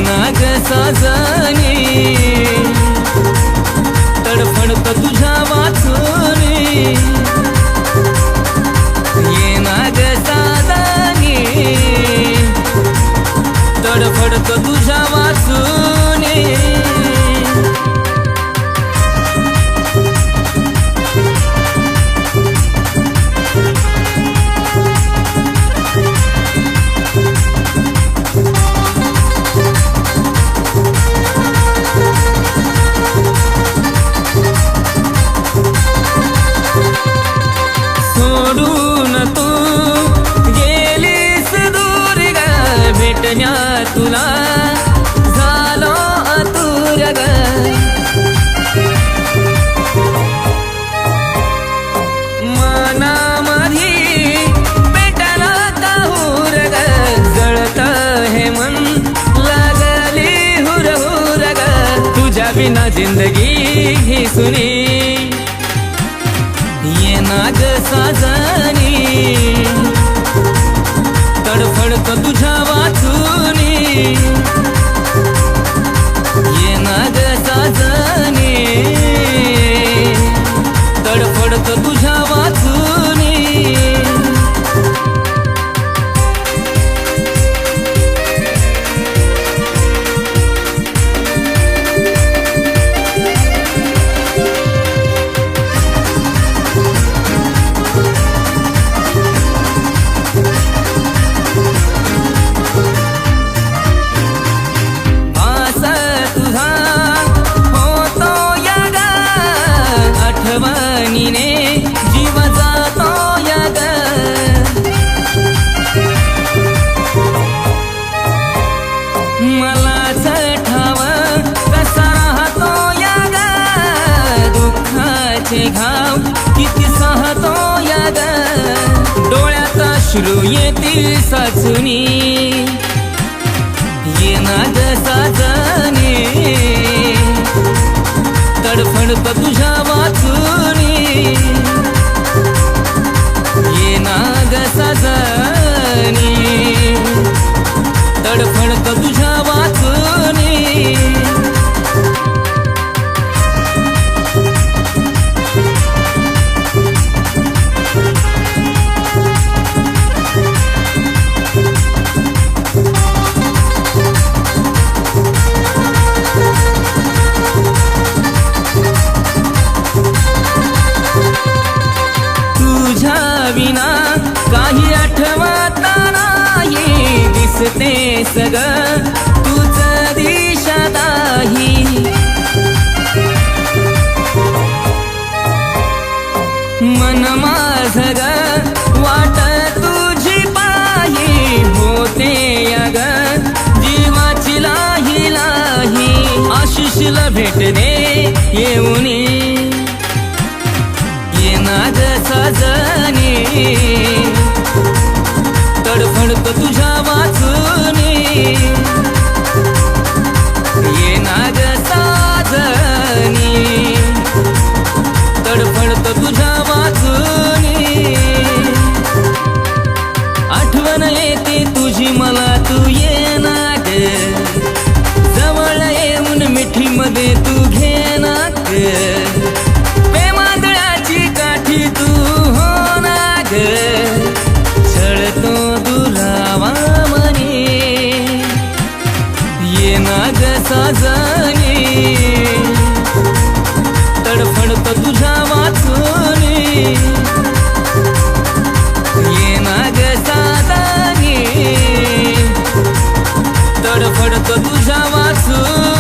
ना ग साजनी तडफडत तुझ्या वाचूनी ये ना ग साजनी तडफडत तुझ्या वाचूनी तुला झालो आतुर ग मनामधी पेटला काहूर ग जळत हे मन लागली हुरहुर ग तुझ्या बिना जिंदगी ही सुनी ये ना ग साजनी तडफडत तुझ्या वाचूनी ये ना ग साजनी तडफडत तुझ्या वाचूनी आठवणीने जीव जातो या ग मलाच ठाव कसा राहतो या ग दुःखाचे घाव किती सहतो या ग डोळ्यात अश्रू येतील साचूनी ये ना ग साजनी तडफडत तुझ्या वाचूनी ये ना ग साजनी तडफडत तुझ्या वाचूनी विना काही आठवत नाही दिसते सगळं तुझ दिशादाही मन माझ ग वाट तुझी पाही होते या ग जीवाची लाही लाही आशिषला भेटणे येऊनी ये ना ग साजनी तडफडत तुझ्या वाचूनी ये ना ग साजनी तडफडत तुझ्या वाचूनी आठवण येते तुझी मला तू ये ना ग जवळ येऊन मिठी मध्ये तू घे ना ग तू हो ना ग छळतो दुरावा मनी ये ना ग साजनी तडफडत तुझ्या वाचूनी ये ना ग साजनी तडफडत तुझ्या वाचूनी